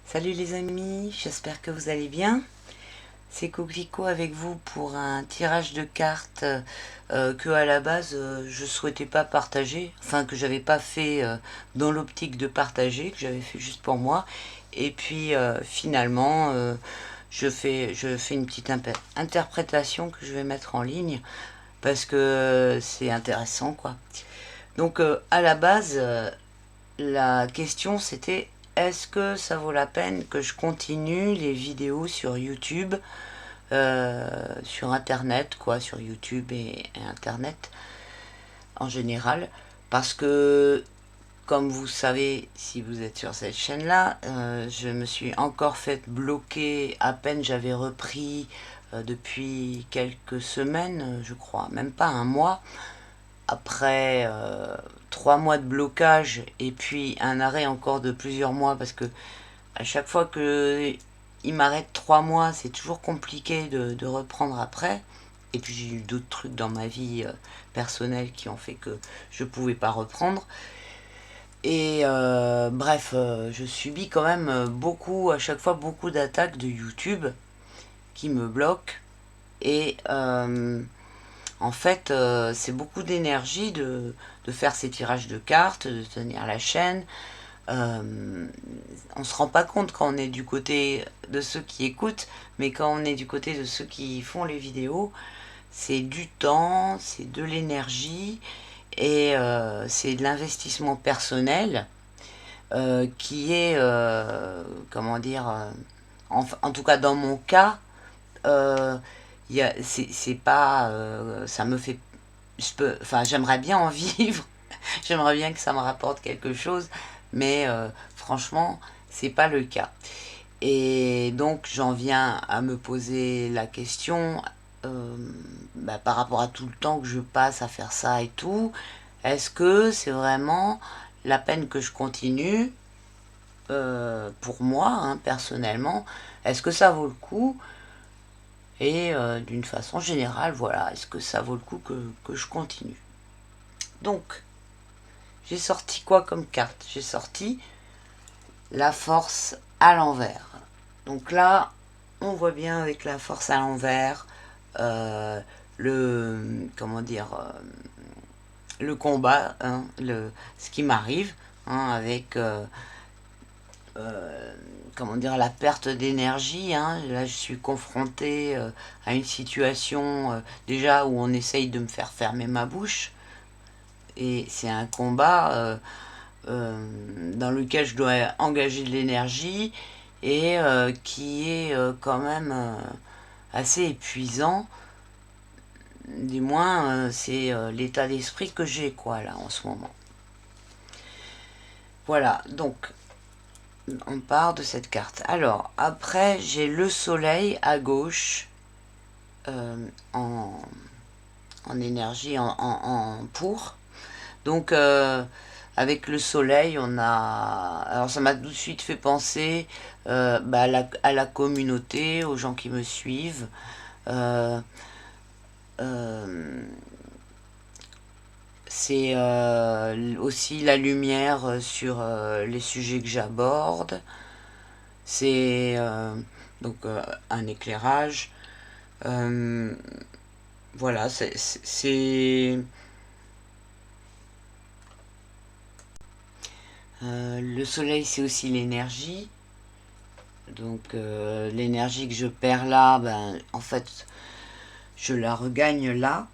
Salut les amis, j'espère que vous allez bien. C'est Coquelicot avec vous pour un tirage de cartes que à la base je souhaitais pas partager, enfin que j'avais pas fait dans l'optique de partager, que j'avais fait juste pour moi. Et puis finalement je fais une petite interprétation que je vais mettre en ligne parce que c'est intéressant quoi. Donc à la base la question c'était: est-ce que ça vaut la peine que je continue les vidéos sur YouTube, sur Internet, quoi, sur YouTube et Internet en général? Parce que, comme vous savez, si vous êtes sur cette chaîne-là, je me suis encore fait bloquer à peine j'avais repris depuis quelques semaines, je crois, même pas un mois, après 3 mois de blocage et puis un arrêt encore de plusieurs mois parce que à chaque fois que il m'arrête 3 mois, c'est toujours compliqué de reprendre après. Et puis j'ai eu d'autres trucs dans ma vie personnelle qui ont fait que je pouvais pas reprendre. Et bref, je subis quand même beaucoup, à chaque fois, beaucoup d'attaques de YouTube qui me bloquent. Et en fait, c'est beaucoup d'énergie de faire ces tirages de cartes, de tenir la chaîne. On se rend pas compte quand on est du côté de ceux qui écoutent, mais quand on est du côté de ceux qui font les vidéos, c'est du temps, c'est de l'énergie et c'est de l'investissement personnel qui est, comment dire, en tout cas dans mon cas, euh, c'est pas, ça me fait, enfin j'aimerais bien en vivre, j'aimerais bien que ça me rapporte quelque chose, mais franchement c'est pas le cas. Et donc j'en viens à me poser la question, par rapport à tout le temps que je passe à faire ça et tout, est-ce que c'est vraiment la peine que je continue pour moi, hein, personnellement, est-ce que ça vaut le coup? Et d'une façon générale, voilà, est-ce que ça vaut le coup que je continue? Donc, j'ai sorti quoi comme carte? J'ai sorti la force à l'envers. Donc là, on voit bien avec la force à l'envers comment dire, le combat, hein, ce qui m'arrive, hein, avec comment dire, la perte d'énergie, hein. Là je suis confrontée à une situation déjà où on essaye de me faire fermer ma bouche et c'est un combat dans lequel je dois engager de l'énergie et qui est quand même assez épuisant. Du moins c'est l'état d'esprit que j'ai quoi là en ce moment. Voilà, donc on part de cette carte. Alors, après, j'ai le soleil à gauche en énergie, en pour. Donc, avec le soleil, on a... Alors, ça m'a tout de suite fait penser à la communauté, aux gens qui me suivent. Euh, euh, c'est aussi la lumière sur les sujets que j'aborde. C'est donc un éclairage. Euh, voilà, le soleil, c'est aussi l'énergie. Donc l'énergie que je perds là, ben, en fait, je la regagne là.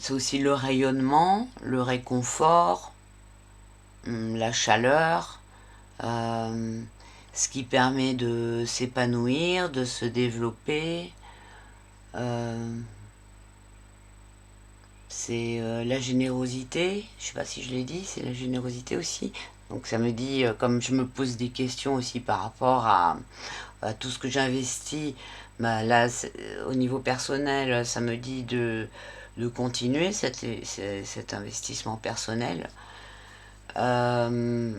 C'est aussi le rayonnement, le réconfort, la chaleur. Euh, Ce qui permet de s'épanouir, de se développer. Euh, c'est la générosité, je sais pas si je l'ai dit, c'est la générosité aussi. Donc ça me dit, comme je me pose des questions aussi par rapport à tout ce que j'investis, bah là, au niveau personnel, ça me dit de continuer cet investissement personnel. Euh,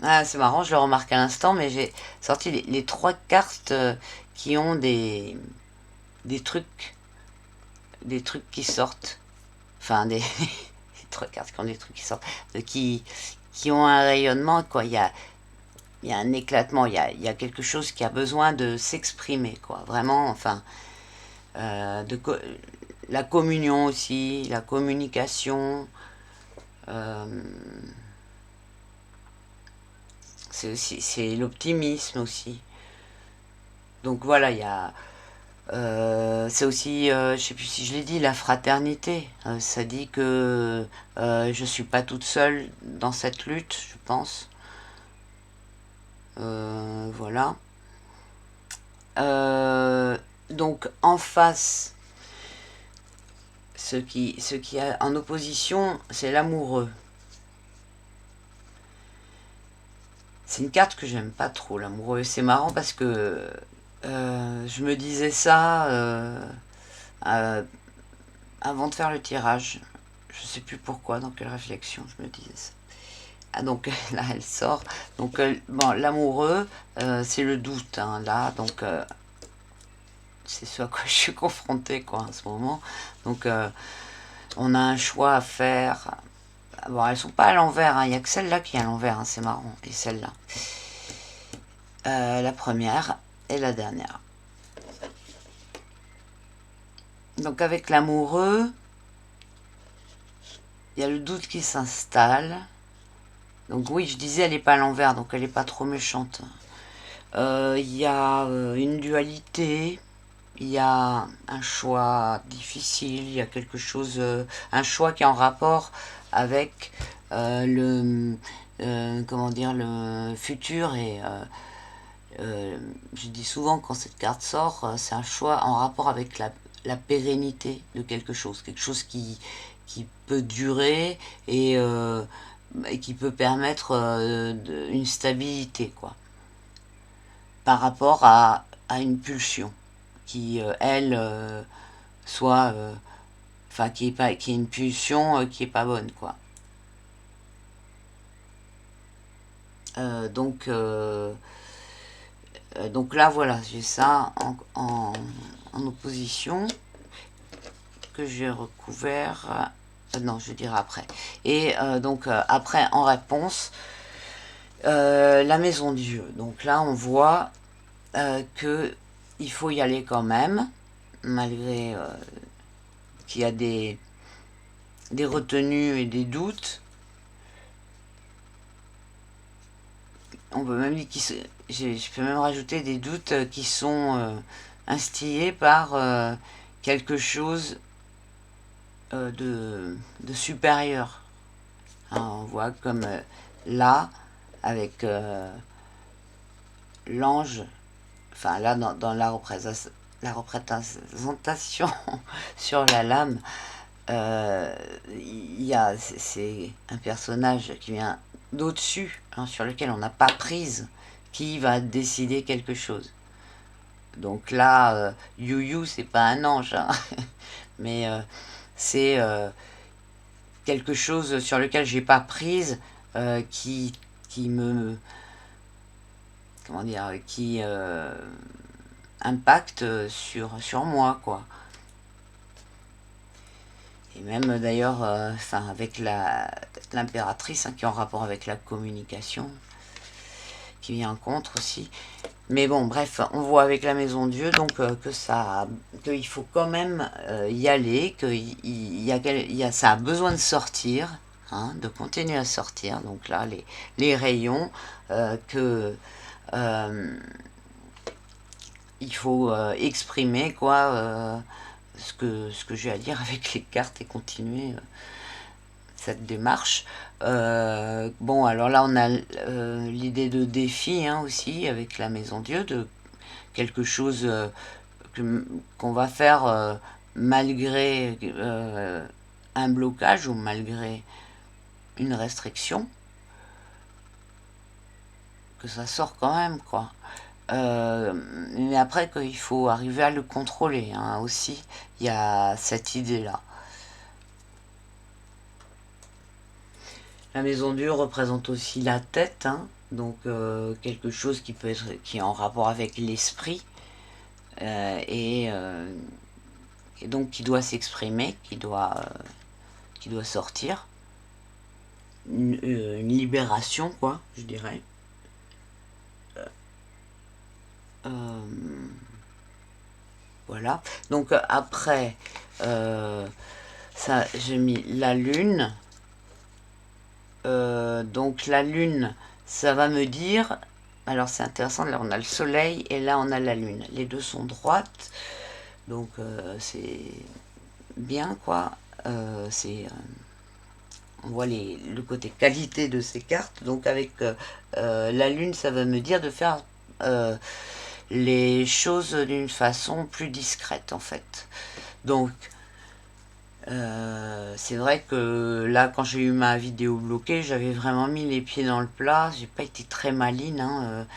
Ah, c'est marrant, je le remarque à l'instant, mais j'ai sorti les trois cartes qui ont des trucs, des trucs qui sortent. Enfin, des d'autres cartes qui ont des trucs qui sortent, qui ont un rayonnement, quoi. Il y a un éclatement, il y a quelque chose qui a besoin de s'exprimer, quoi. Vraiment, enfin, la communion aussi, la communication. C'est l'optimisme aussi. Donc voilà, il y a... c'est aussi, je sais plus si je l'ai dit, la fraternité. Ça dit que je suis pas toute seule dans cette lutte, je pense. Voilà. Donc en face, ce qui est en opposition, c'est l'amoureux. C'est une carte que j'aime pas trop, l'amoureux. C'est marrant parce que je me disais ça avant de faire le tirage. Je sais plus pourquoi, dans quelle réflexion je me disais ça. Ah, donc là, elle sort. Donc, bon, l'amoureux, c'est le doute, hein, là. Donc, c'est ce à quoi je suis confrontée, quoi, en ce moment. Donc, on a un choix à faire. Bon, elles sont pas à l'envers, hein. Il n'y a que celle-là qui est à l'envers, hein. C'est marrant. Et celle-là. La première et la dernière. Donc, avec l'amoureux, il y a le doute qui s'installe. Donc oui, je disais, elle n'est pas à l'envers, donc elle n'est pas trop méchante. Il y a une dualité, il y a un choix difficile, il y a quelque chose, un choix qui est en rapport avec comment dire, le futur. Et je dis souvent, quand cette carte sort, c'est un choix en rapport avec la pérennité de quelque chose qui peut durer et qui peut permettre une stabilité, quoi, par rapport à une pulsion qui, elle, soit, enfin, qui est une pulsion qui est pas bonne, quoi. Donc là, voilà, j'ai ça en opposition que j'ai recouvert. Non, je dirai après. Et donc après, en réponse, la maison de Dieu. Donc là, on voit que il faut y aller quand même, malgré qu'il y a des retenues et des doutes. On peut même dire je peux même rajouter des doutes qui sont instillés par quelque chose de supérieur. Hein, on voit comme là, avec l'ange, enfin là dans la représentation sur la lame, c'est un personnage qui vient d'au-dessus, hein, sur lequel on n'a pas prise, qui va décider quelque chose. Donc là, You c'est pas un ange, hein, mais c'est quelque chose sur lequel j'ai pas prise, qui me, comment dire, qui impacte sur moi, quoi. Et même d'ailleurs, enfin, avec l'impératrice, hein, qui est en rapport avec la communication, qui vient en contre aussi. Mais bon, bref, on voit avec la Maison Dieu donc qu'il faut quand même y aller, ça a besoin de sortir, hein, de continuer à sortir. Donc là, les rayons il faut exprimer, quoi, ce que j'ai à dire avec les cartes et continuer cette démarche. Bon, alors là, on a l'idée de défi, hein, aussi, avec la Maison Dieu, de quelque chose qu'on va faire malgré un blocage ou malgré une restriction, que ça sort quand même, quoi. Mais après, qu'il faut arriver à le contrôler, hein, aussi, il y a cette idée-là. La Maison Dieu représente aussi la tête, hein, donc quelque chose qui est en rapport avec l'esprit, et donc qui doit s'exprimer, qui doit sortir. une libération, quoi, je dirais. Voilà. Donc après, ça, j'ai mis la lune. Donc la lune, ça va me dire... Alors c'est intéressant, là on a le soleil et là on a la lune. Les deux sont droites, donc c'est bien quoi. On voit le côté qualité de ces cartes. Donc avec la lune, ça va me dire de faire les choses d'une façon plus discrète en fait. Donc c'est vrai que là, quand j'ai eu ma vidéo bloquée, j'avais vraiment mis les pieds dans le plat. J'ai pas été très maline, hein.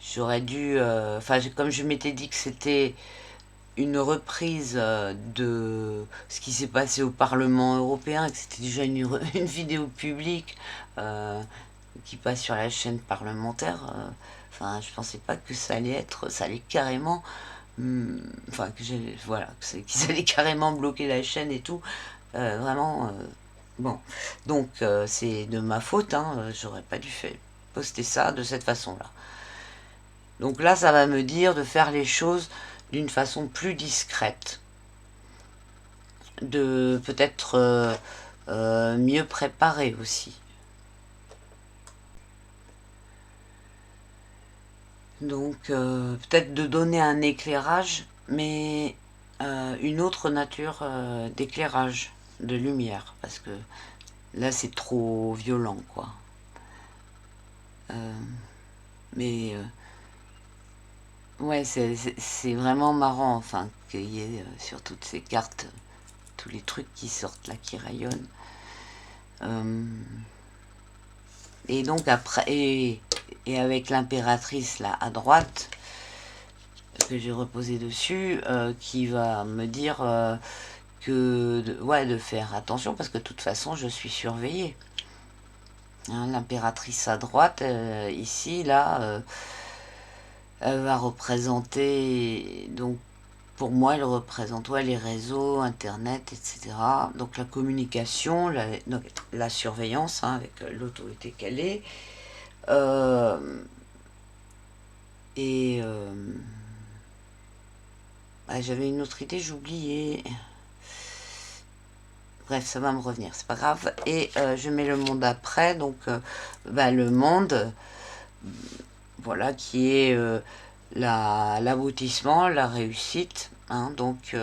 J'aurais dû. Enfin, comme je m'étais dit que c'était une reprise de ce qui s'est passé au Parlement européen, et que c'était déjà une vidéo publique qui passe sur la chaîne parlementaire. Enfin, je pensais pas que ça allait être. Ça allait carrément. Enfin, voilà, qu'ils allaient carrément bloquer la chaîne et tout. Vraiment, bon. Donc, c'est de ma faute, hein, j'aurais pas dû poster ça de cette façon-là. Donc là, ça va me dire de faire les choses d'une façon plus discrète. De peut-être mieux préparer aussi. Donc, peut-être de donner un éclairage, mais une autre nature d'éclairage, de lumière, parce que là, c'est trop violent, quoi. Mais ouais, c'est vraiment marrant, enfin, qu'il y ait sur toutes ces cartes tous les trucs qui sortent là, qui rayonnent. Et donc après, et avec l'impératrice là à droite, que j'ai reposé dessus, qui va me dire de faire attention, parce que de toute façon, je suis surveillée. Hein, l'impératrice à droite, ici, là, elle va représenter, donc pour moi, elle représente les réseaux, Internet, etc. Donc la communication, la surveillance hein, avec l'autorité qu'elle est. Et j'avais une autre idée, j'ai oublié. Bref, ça va me revenir, c'est pas grave. Et je mets le monde après, donc le monde, voilà, qui est l'aboutissement, la réussite, hein, donc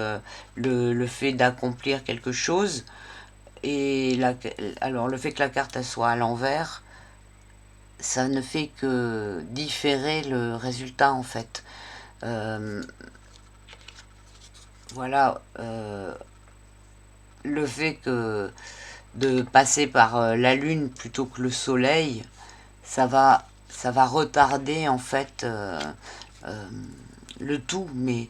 le fait d'accomplir quelque chose. Et alors le fait que la carte elle soit à l'envers, ça ne fait que différer le résultat en fait. Voilà, le fait que de passer par la lune plutôt que le soleil, ça va retarder en fait le tout, mais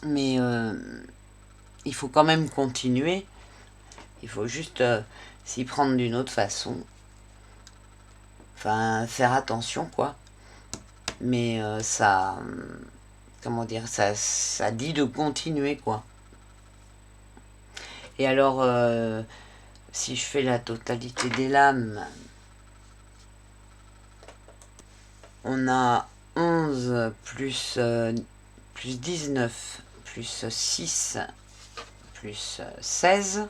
il faut quand même continuer. Il faut juste s'y prendre d'une autre façon. Enfin, faire attention, quoi. Mais ça... comment dire, ça dit de continuer, quoi. Et alors, si je fais la totalité des lames, on a 11 plus 19 plus 6 plus 16.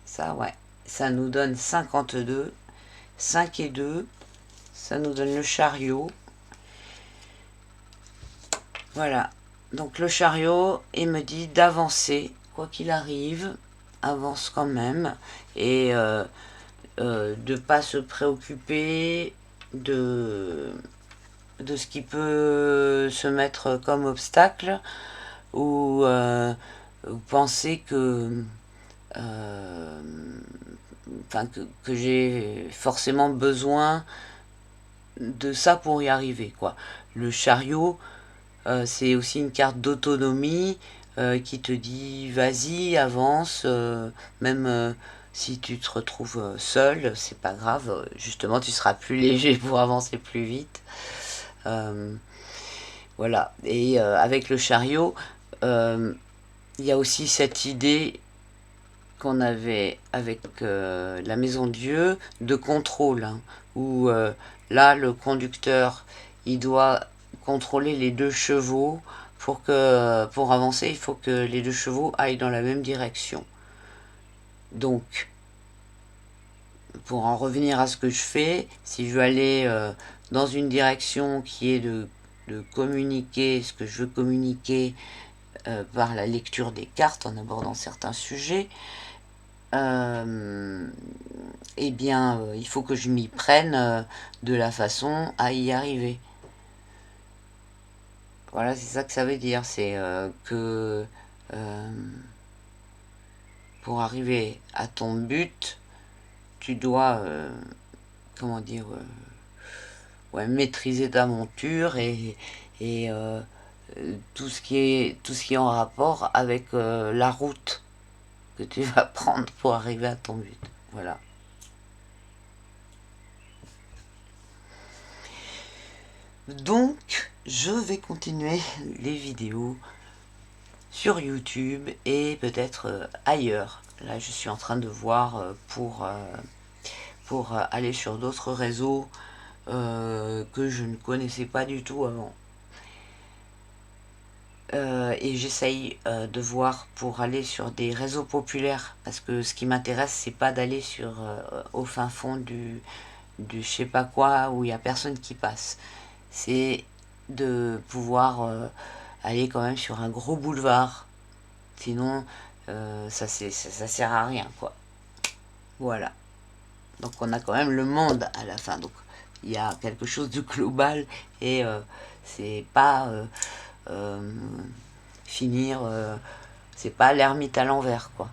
Ça, ouais. Ça nous donne 52. 5 et 2. Ça nous donne le chariot. Voilà. Donc le chariot, il me dit d'avancer, quoi qu'il arrive, avance quand même. Et de pas se préoccuper de ce qui peut se mettre comme obstacle ou penser que que j'ai forcément besoin de ça pour y arriver, quoi. Le chariot, c'est aussi une carte d'autonomie qui te dit vas-y, avance, même si tu te retrouves seul, c'est pas grave, justement tu seras plus léger pour avancer plus vite. Voilà, et avec le chariot, il y a aussi cette idée qu'on avait avec la Maison Dieu de contrôle, hein, où là, le conducteur, il doit contrôler les 2 chevaux. Pour avancer, il faut que les 2 chevaux aillent dans la même direction. Donc, pour en revenir à ce que je fais, si je veux aller dans une direction qui est de communiquer ce que je veux communiquer par la lecture des cartes en abordant certains sujets, eh bien, il faut que je m'y prenne de la façon à y arriver. Voilà, c'est ça que ça veut dire, c'est que pour arriver à ton but, tu dois, comment dire, ouais, maîtriser ta monture et tout ce qui est en rapport avec la route que tu vas prendre pour arriver à ton but. Voilà. Donc, je vais continuer les vidéos sur YouTube et peut-être ailleurs. Là, je suis en train de voir pour aller sur d'autres réseaux que je ne connaissais pas du tout avant. Et j'essaye de voir pour aller sur des réseaux populaires, parce que ce qui m'intéresse, c'est pas d'aller sur au fin fond du je sais pas quoi où il y a personne qui passe. C'est de pouvoir aller quand même sur un gros boulevard. Sinon, ça sert à rien, quoi. Voilà. Donc on a quand même le monde à la fin. Donc il y a quelque chose de global et c'est pas finir, c'est pas l'ermite à l'envers, quoi.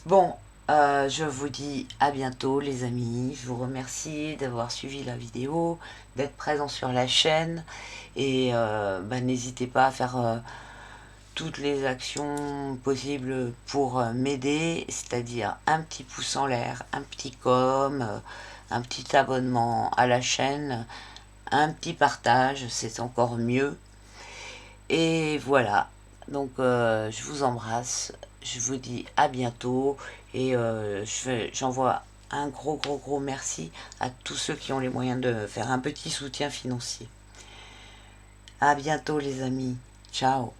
Bon, je vous dis à bientôt les amis, je vous remercie d'avoir suivi la vidéo, d'être présent sur la chaîne et n'hésitez pas à faire toutes les actions possibles pour m'aider, c'est-à-dire un petit pouce en l'air, un petit un petit abonnement à la chaîne, un petit partage, c'est encore mieux. Et voilà, donc je vous embrasse, je vous dis à bientôt et j'envoie un gros merci à tous ceux qui ont les moyens de faire un petit soutien financier. À bientôt les amis, ciao.